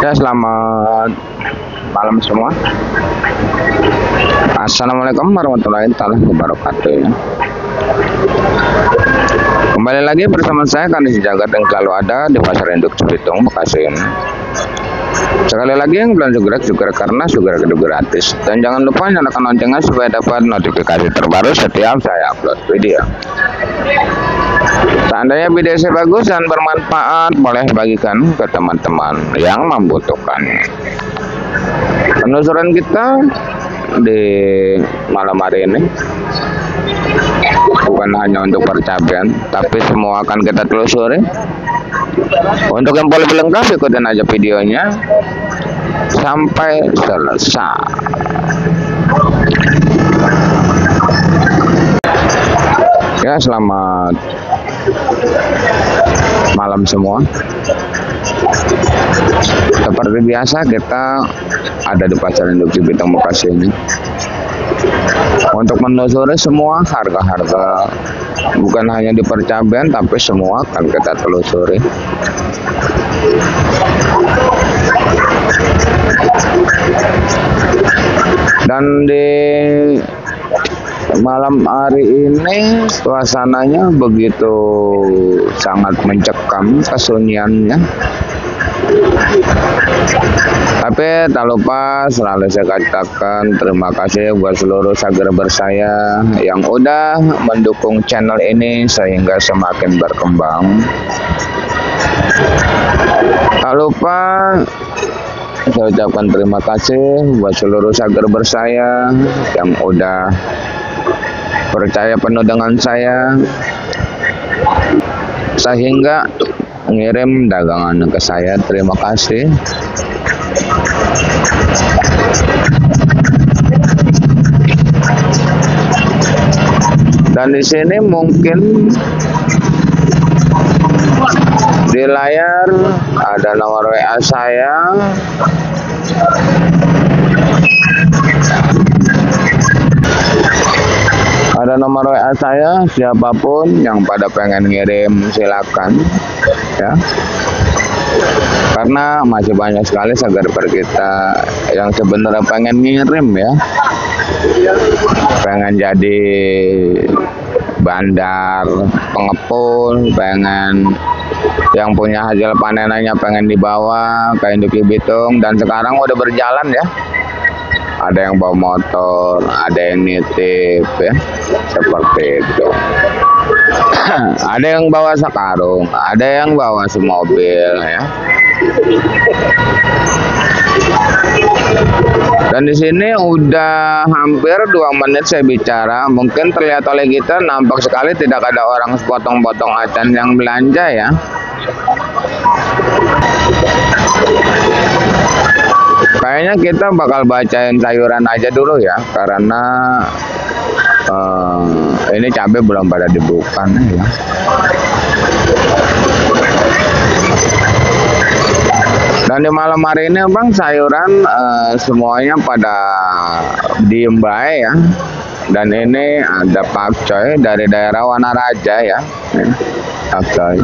Ya, selamat malam semua. Assalamualaikum warahmatullahi wabarakatuh. Kembali lagi bersama saya Kandis Jagat yang selalu ada di Pasar Induk Cibitung, Bekasi. Sekali lagi yang belum juga karena juga gratis. Dan jangan lupa nyalakan loncengnya supaya dapat notifikasi terbaru setiap saya upload video. Seandainya video saya bagus dan bermanfaat, boleh bagikan ke teman-teman yang membutuhkannya. Penelusuran kita di malam hari ini bukan hanya untuk percapian, tapi semua akan kita telusuri. Untuk yang boleh lengkap, ikutin aja videonya sampai selesai. Ya, selamat malam semua. Seperti biasa kita ada di Pasar Induk Cibitung, Bekasi ini untuk menelusuri semua harga-harga, bukan hanya di percapian tapi semua akan kita telusuri. Dan di malam hari ini suasananya begitu sangat mencekam kesunyiannya. Tapi tak lupa selalu saya katakan terima kasih buat seluruh subscriber saya yang udah mendukung channel ini sehingga semakin berkembang. Tak lupa saya ucapkan terima kasih buat seluruh subscriber saya yang udah percaya penuh dengan saya sehingga ngirim dagangan ke saya. Terima kasih. Dan di sini mungkin di layar ada nomor WA saya. Ada nomor WA saya, siapapun yang pada pengen ngirim silakan ya. Karena masih banyak sekali subscriber kita yang sebenarnya pengen ngirim ya. Pengen jadi bandar pengepul, pengen yang punya hasil panenannya pengen dibawa ke Induk Cibitung, dan sekarang udah berjalan ya. Ada yang bawa motor, ada yang nitip ya, seperti itu. Ada yang bawa sekarung, ada yang bawa semobil ya. Dan di sini udah hampir 2 menit saya bicara. Mungkin terlihat oleh kita nampak sekali tidak ada orang sepotong-potong acan yang belanja ya. Kayaknya kita bakal bacain sayuran aja dulu ya, karena ini cabai belum pada dibuka ya. Dan di malam hari ini bang, sayuran semuanya pada diem baik ya. Dan ini ada pakcoy dari daerah Wanaraja ya, pakcoy.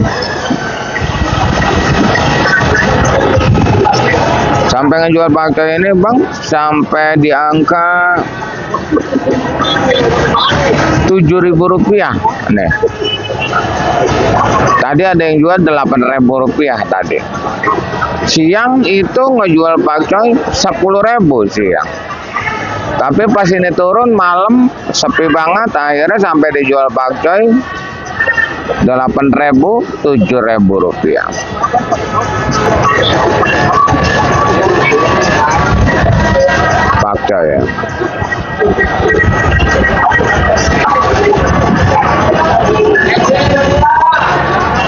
Sampai ngejual pakcoy ini bang, sampai di angka Rp7.000 nih. Tadi ada yang jual Rp8.000 tadi. Siang itu ngejual pakcoy 10.000 siang. Tapi pas ini turun malam sepi banget, akhirnya sampai dijual pakcoy Rp8.000, Rp7.000. Pakcoy ya.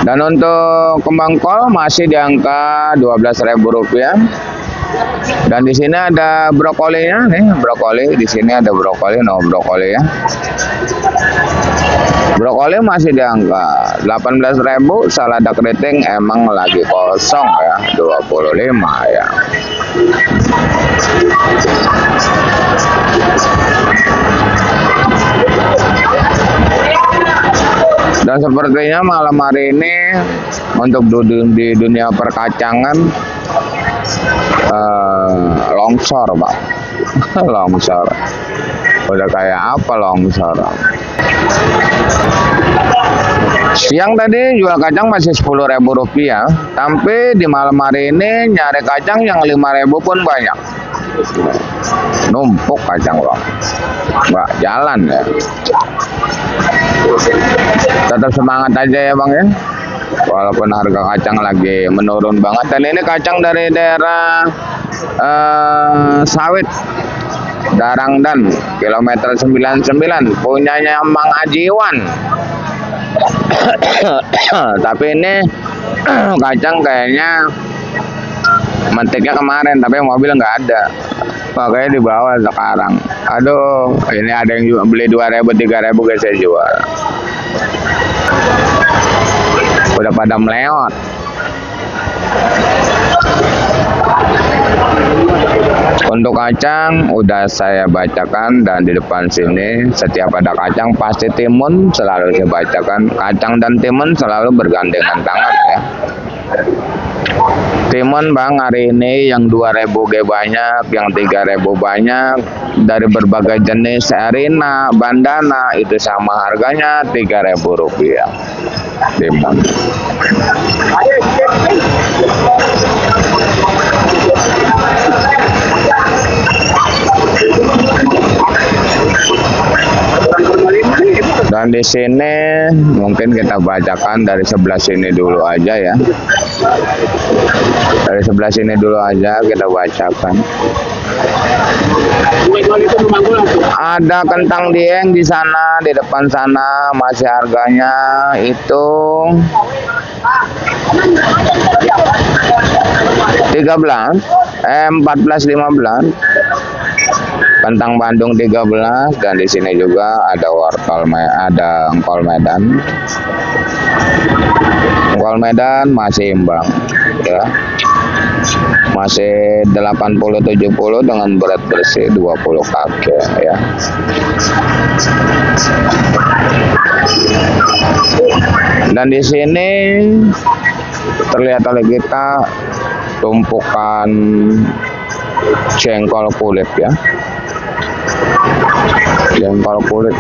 Dan untuk kembang kol masih di angka Rp12.000. Dan di sini ada brokolinya nih, brokoli. Di sini ada brokoli, no brokoli ya. Brokoli masih di angka 18.000. Salada keriting emang lagi kosong ya, 25 ya. Dan sepertinya malam hari ini untuk di dunia perkacangan longsor bang. Longsor udah kayak apa longsor. Siang tadi jual kacang masih Rp10.000, tapi di malam hari ini nyari kacang yang Rp5.000 pun banyak. Numpuk kacang loh, nggak jalan ya. Tetap semangat aja ya bang ya, walaupun harga kacang lagi menurun banget. Dan ini kacang dari daerah Sawit Darangdan kilometer 99 punyanya Mang Ajiwan. Tapi ini kacang kayaknya metiknya kemarin, tapi mobil nggak ada, makanya dibawa sekarang. Aduh, ini ada yang beli 2.000 3.000 guys, saya jual. Udah pada meleot. Untuk kacang udah saya bacakan, dan di depan sini setiap ada kacang pasti timun selalu saya bacakan. Kacang dan timun selalu bergandengan tangan ya. Timun bang hari ini yang 2.000 banyak, yang 3.000 banyak, dari berbagai jenis Erina, bandana itu sama harganya Rp3.000 timun. Dan di sini mungkin kita bacakan dari sebelah sini dulu aja ya. Dari sebelah sini dulu aja kita bacakan. Ada kentang dieng di sana, di depan sana masih harganya itu 14-15. Kentang Bandung 13, dan di sini juga ada wortel, ada engkol Medan. Engkol Medan masih imbang ya. Masih 80-70 dengan berat bersih 20 kg ya. Dan di sini terlihat oleh kita tumpukan jengkol kulit ya. Jengkol kulit.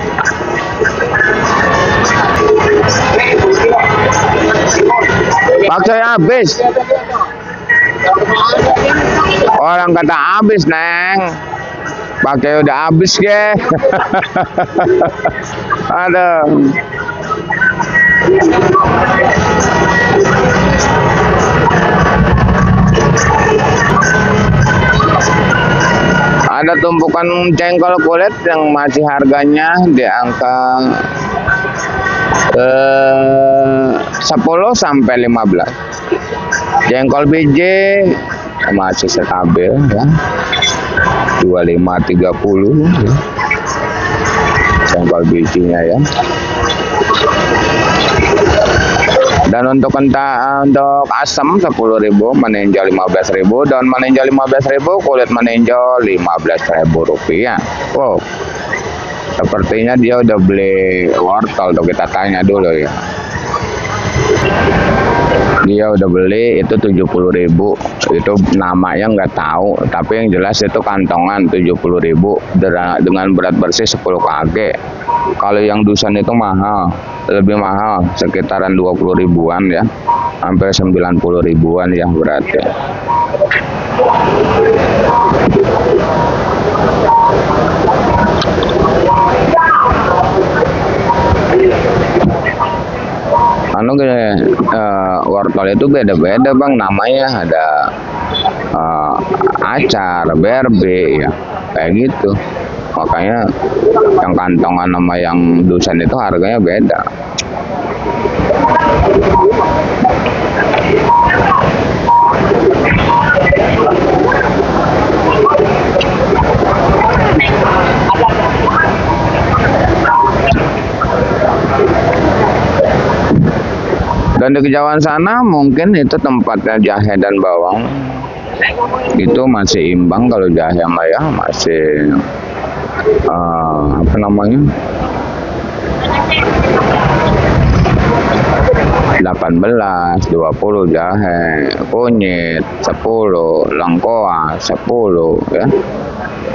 Pakai habis. Orang kata habis neng, pakai udah habis ke. Aduh. Ada tumpukan jengkol kulit yang masih harganya di angka 10 sampai 15. Jengkol biji masih stabil ya. 25-30 ya. Jengkol bijinya ya. Dan untuk untuk asam 10.000, meninjau 15.000, daun meninjau 15.000, kulit meninjau Rp15.000. Wow, sepertinya dia udah beli wortel tuh, kita tanya dulu ya. Dia udah beli itu 70.000, itu namanya nggak tahu, tapi yang jelas itu kantongan 70.000 dengan berat bersih 10 kg. Kalau yang dusan itu mahal, lebih mahal, sekitaran 20.000-an ya, hampir 90.000-an ya berarti. Wortel itu beda-beda bang, namanya ada acar, berbe ya, kayak gitu. Makanya yang kantongan sama yang dusan itu harganya beda. Dan di kejauhan sana mungkin itu tempatnya jahe dan bawang, itu masih imbang. Kalau jahe sama ya masih apa namanya, 18, 20 jahe, kunyit 10, lengkoas 10 ya.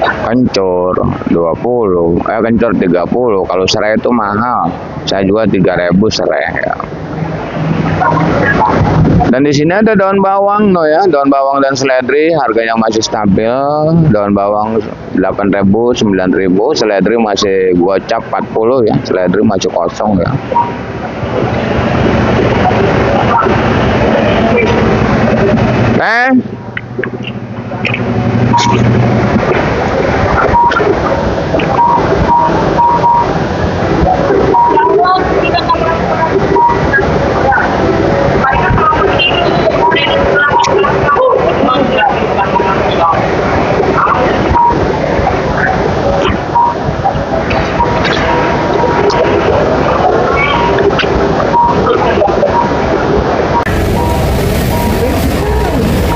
Kencur 20, kencur 30. Kalau serai itu mahal. Saya jual 3.000 serai ya. Dan di sini ada daun bawang no ya, daun bawang dan seledri harganya masih stabil. Daun bawang 8.000, 9.000, seledri masih gocap 40 ya, seledri masih kosong ya.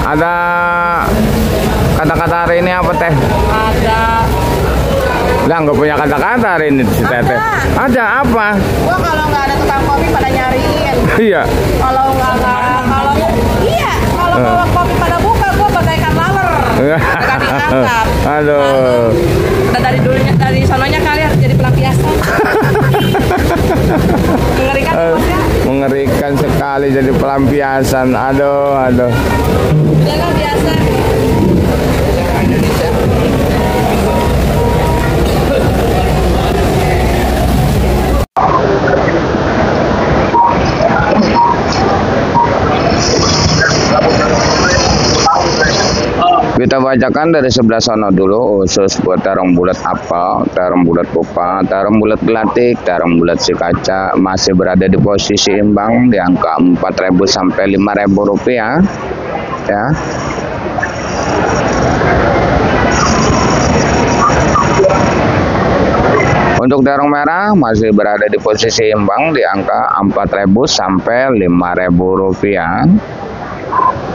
Ada kata-kata hari ini apa teh? Ada. Lah nggak punya kata-kata hari ini si Teteh. Ada apa? Gua kalau nggak ada tukang kopi pada nyariin. Iya. Kalau kopi pada buka, gua bagaikan laler. Agak ditangkap. Aduh. Kita dari sononya kali harus jadi pelampiasan. Mengerikan bosnya. Mengerikan sekali jadi pelampiasan. Aduh. Udah biasa. Kita bacakan dari sebelah sana dulu usus buat terong bulat apel, terong bulat pupa, terong bulat gelatik, terong bulat si kaca masih berada di posisi imbang di angka 4.000 sampai 5.000 rupiah ya. Untuk terong merah masih berada di posisi imbang di angka 4.000 sampai 5.000 rupiah.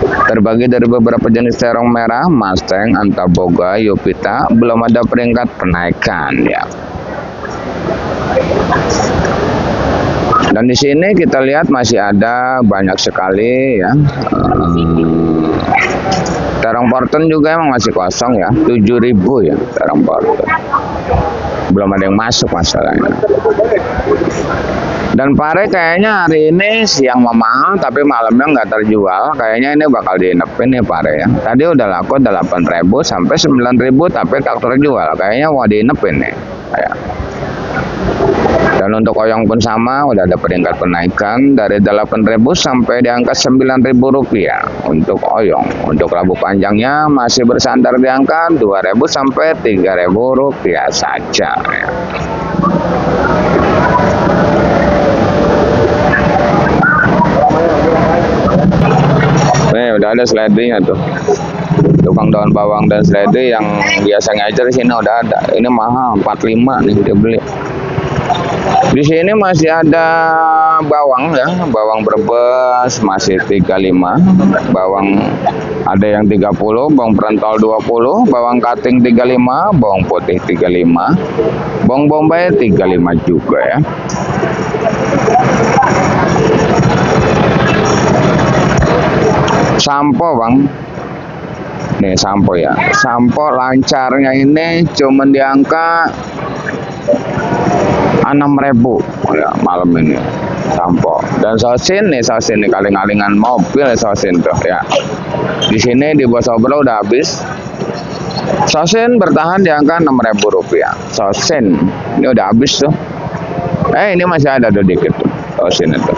Terbagi dari beberapa jenis terong merah, Mustang, Antaboga, Yupita belum ada peringkat penaikan ya. Dan di sini kita lihat masih ada banyak sekali ya. Terong Porton juga emang masih kosong ya, 7.000 ya terong Porton. Belum ada yang masuk masalahnya. Dan pare kayaknya hari ini siang mahal tapi malamnya nggak terjual. Kayaknya ini bakal diinepin nih pare ya. Tadi udah laku 8.000 sampai 9.000 tapi tak terjual. Kayaknya mau diinepin nih. Ya. Dan untuk oyong pun sama, udah ada peringkat penaikan dari 8.000 sampai di angka 9.000 rupiah untuk oyong. Untuk labu panjangnya masih bersandar di angka 2.000 sampai 3.000 rupiah saja ya. Nih udah ada seledrinya tuh, tukang daun bawang dan seledri yang biasa ngajar di sini udah ada. Ini mahal 45 nih dia beli. Di sini masih ada bawang ya, bawang Brebes masih 35, bawang ada yang 30, bawang perantau 20, bawang kating 35, bawang putih 35, bawang bombay 35 juga ya. Sampo bang, nih sampo ya, sampo lancarnya ini cuman di angka 6.000 ya malam ini sampo. Dan sosin nih kaling-kalingan mobil sosin tuh ya. Di sini di Bosobro udah habis. Sosin bertahan di angka 6.000 rupiah. Sosin ini udah habis tuh. Ini masih ada tuh dikit tuh sosin itu.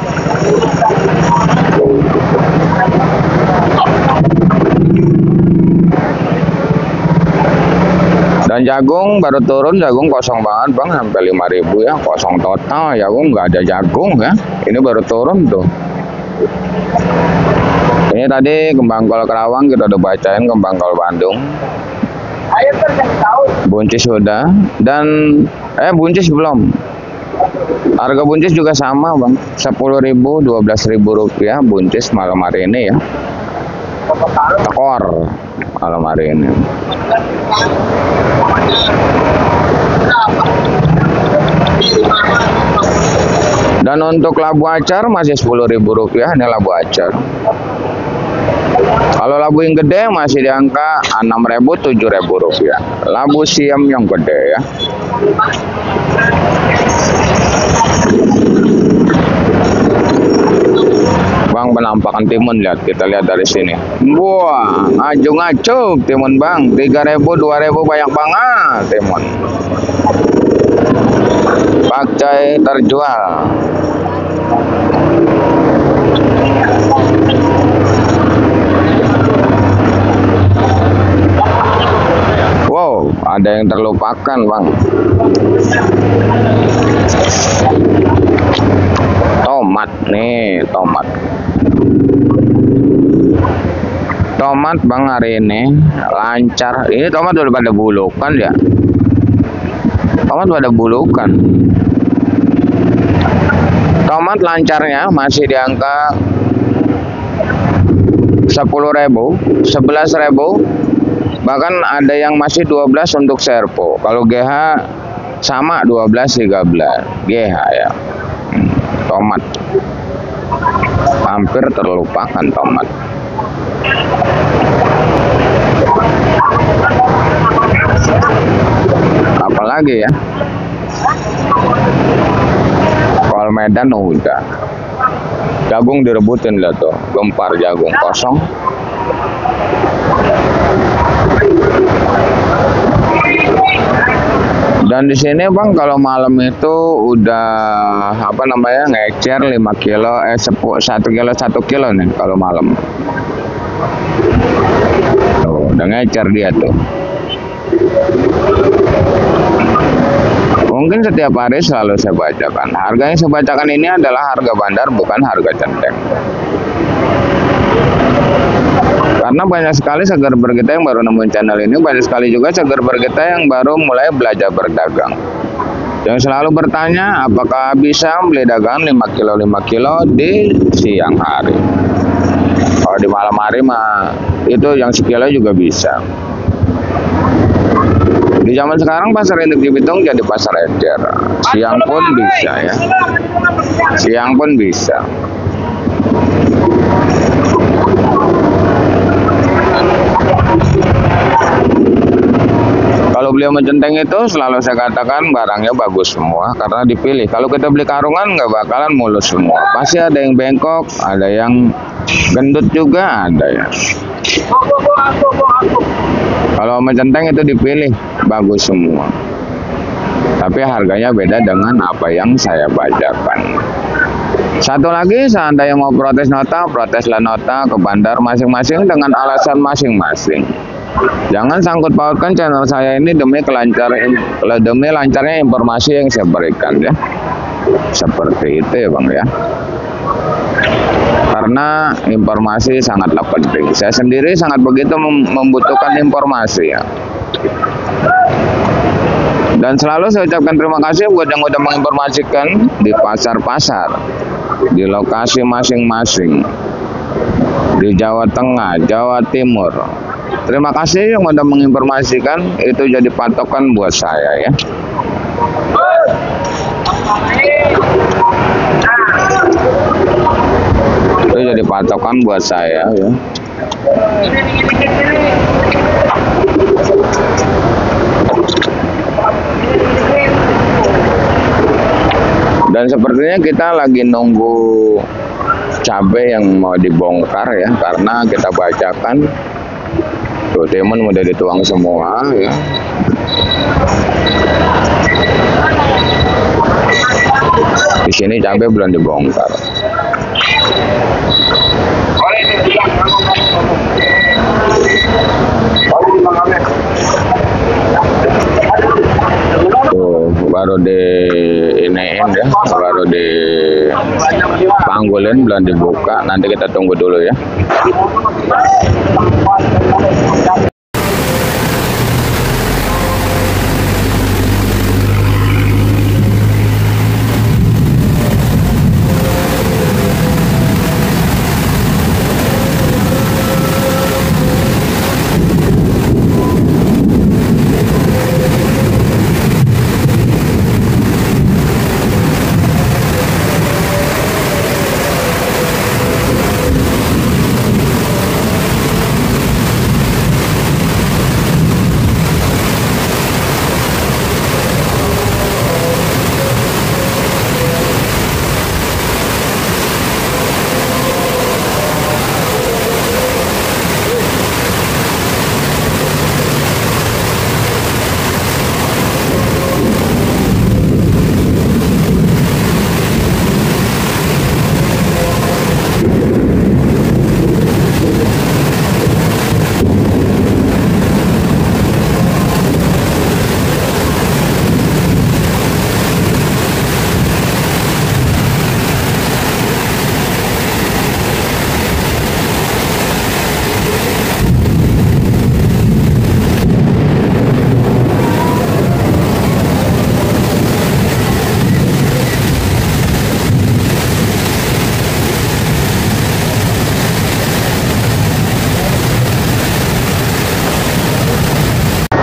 Dan jagung baru turun, jagung kosong banget bang, sampai 5.000 ya, kosong total jagung, nggak ada jagung ya. Ini baru turun tuh. Ini tadi kembang kol Kerawang kita udah bacain, kembang kol Bandung. Buncis sudah, dan buncis belum. Harga buncis juga sama bang, 10.000, 12.000 rupiah buncis malam hari ini ya. Tekor malam hari ini. Dan untuk labu acar masih Rp10.000, ini labu acar. Kalau labu yang gede masih di angka Rp6.000, Rp7.000. Labu siam yang gede ya. Bang, penampakan timun, lihat, kita lihat dari sini. Wah, ngacung-ngacung timun bang, 3.000, 2.000, banyak banget timun. Pakcai terjual. Wow, ada yang terlupakan bang. Tomat nih, tomat. Tomat bang hari ini lancar. Ini tomat udah pada bulukan ya. Tomat pada bulukan. Tomat lancarnya masih di angka 10.000, 11.000, bahkan ada yang masih 12 untuk serpo. Kalau GH sama 12, 13 GH ya. Tomat hampir terlupakan tomat. Apalagi ya, kalau Medan udah. Jagung direbutin lihat tuh, gempar jagung kosong. Dan di sini bang, kalau malam itu udah apa namanya, ngecer 5 kilo, 1 kilo nih kalau malam. Tuh, udah ngecer dia tuh. Mungkin setiap hari selalu saya bacakan. Harga yang saya bacakan ini adalah harga bandar, bukan harga centeng. Karena banyak sekali seger-ber kita yang baru nemuin channel ini, banyak sekali juga seger-ber kita yang baru mulai belajar berdagang. Yang selalu bertanya, apakah bisa beli dagangan 5 kilo 5 kilo di siang hari? Kalau di malam hari mah itu yang sekilo juga bisa. Di zaman sekarang pasar induk di Bitung jadi pasar ecer. Siang pun bisa ya. Siang pun bisa. Kalau beli sama centeng itu selalu saya katakan barangnya bagus semua karena dipilih. Kalau kita beli karungan nggak bakalan mulus semua. Pasti ada yang bengkok, ada yang gendut juga ada ya. Kalau sama centeng itu dipilih bagus semua. Tapi harganya beda dengan apa yang saya bacakan. Satu lagi, seandainya mau protes nota, proteslah nota ke bandar masing-masing dengan alasan masing-masing. Jangan sangkut pautkan channel saya ini demi lancarnya informasi yang saya berikan ya. Seperti itu ya bang ya. Karena informasi sangatlah penting. Saya sendiri sangat begitu membutuhkan informasi ya. Dan selalu saya ucapkan terima kasih buat yang udah menginformasikan di pasar-pasar, di lokasi masing-masing, di Jawa Tengah, Jawa Timur. Terima kasih yang udah menginformasikan, itu jadi patokan buat saya ya. Itu jadi patokan buat saya ya. Dan sepertinya kita lagi nunggu cabai yang mau dibongkar ya, karena kita bacakan tuh timun udah dituang semua ya. Di sini cabai belum dibongkar. Tuh baru di iniin ya, baru di panggulin, belum dibuka. Nanti kita tunggu dulu ya.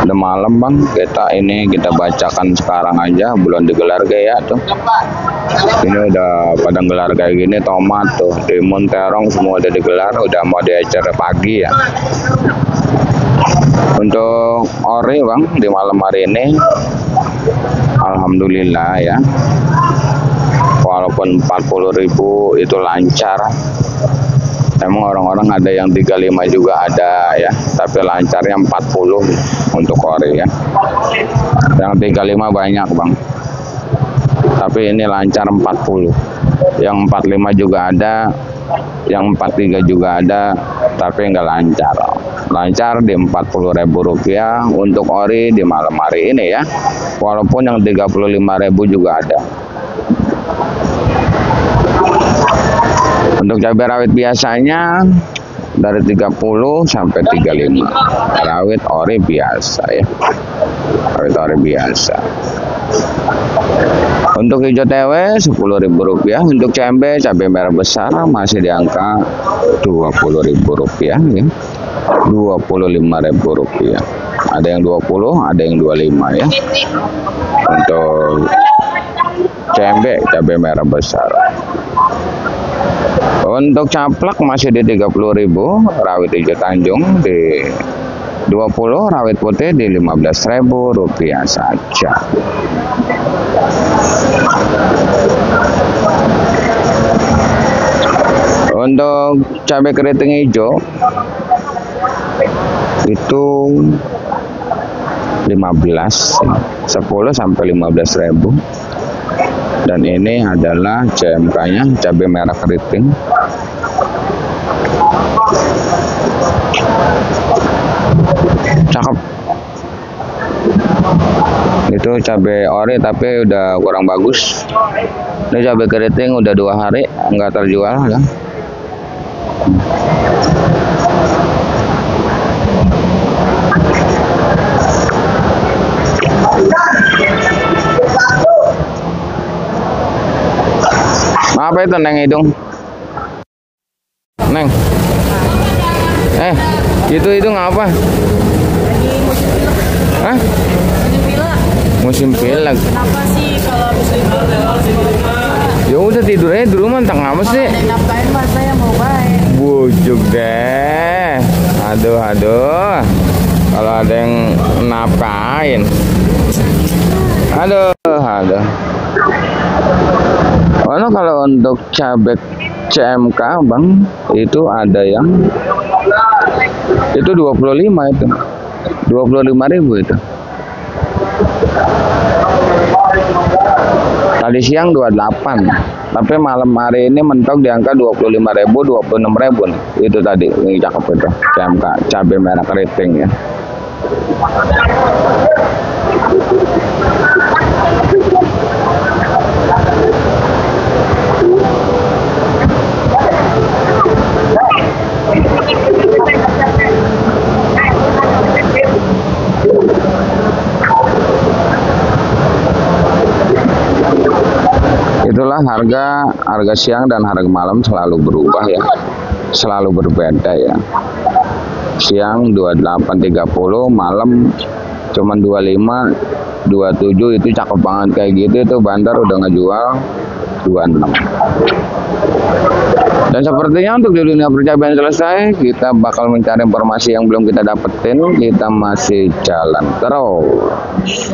Udah malam bang, kita bacakan sekarang aja, belum digelar kayak tuh. Ini udah pada gelar kayak gini, tomat tuh, timun, terong semua udah digelar, udah mau diecer pagi ya. Untuk ori bang di malam hari ini, alhamdulillah ya. Walaupun 40.000 itu lancar. Emang orang-orang ada yang 35 juga ada ya, tapi lancarnya 40 untuk ori ya. Yang 35 banyak bang, tapi ini lancar 40. Yang 45 juga ada, yang 43 juga ada, tapi nggak lancar. Lancar di Rp40.000 untuk ori di malam hari ini ya. Walaupun yang 35.000 juga ada. Untuk cabai rawit biasanya dari 30 sampai 35. Rawit ori biasa ya. Rawit ori biasa. Untuk hijau tewe Rp10.000. Untuk cabai merah besar masih di angka Rp20.000 ya. Rp25.000. Ada yang 20, ada yang 25 ya. Untuk cabai merah besar. Untuk caplak masih di 30.000, rawit hijau Tanjung di 20, rawit putih di Rp15.000 saja. Untuk cabai keriting hijau itu 10 sampai 15.000. Dan ini adalah CMK-nya, cabai merah keriting. Cakep. Itu cabai ori tapi udah kurang bagus. Ini cabai keriting udah 2 hari nggak terjual ya. Apa itu Neng hidung? Neng. Itu hidung apa? Hah? Musim pilek. Kenapa sih kalau musim pilek? Ya udah tidur aja di rumah, entah ngapa sih. Kalau nafkain mas saya mau baik. Bujuk deh. Aduh. Kalau ada yang nafkain. Aduh. Kalau untuk cabai CMK bang, itu ada yang itu 25 itu. 25.000 itu. Tadi siang 28, tapi malam hari ini mentok di angka 25.000, 26.000 nih. Itu tadi, ini cakep itu, CMK, cabai merah keriting ya. Itulah harga siang dan harga malam selalu berubah ya, selalu berbeda ya. Siang 28.30, malam cuman 25, 27 itu cakep banget kayak gitu. Itu Bandar udah ngejual 26. Dan sepertinya untuk di dunia percabayaan selesai, kita bakal mencari informasi yang belum kita dapetin. Kita masih jalan terus.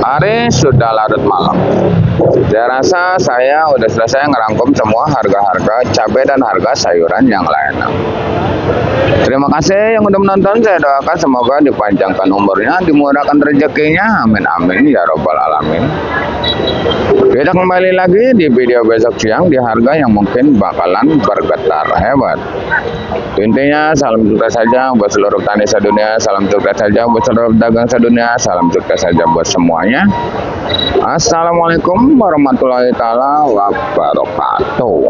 Hari sudah larut malam. Saya rasa saya udah selesai ngerangkum semua harga-harga cabai dan harga sayuran yang lainnya. Terima kasih yang udah menonton. Saya doakan semoga dipanjangkan umurnya, dimurahkan rezekinya. Amin amin ya robbal alamin. Kita kembali lagi di video besok siang di harga yang mungkin bakalan bergetar hebat. Intinya salam sukses saja buat seluruh petani sedunia, salam sukses saja buat seluruh pedagang sedunia, salam sukses saja buat semuanya. Assalamualaikum warahmatullahi taala wabarakatuh.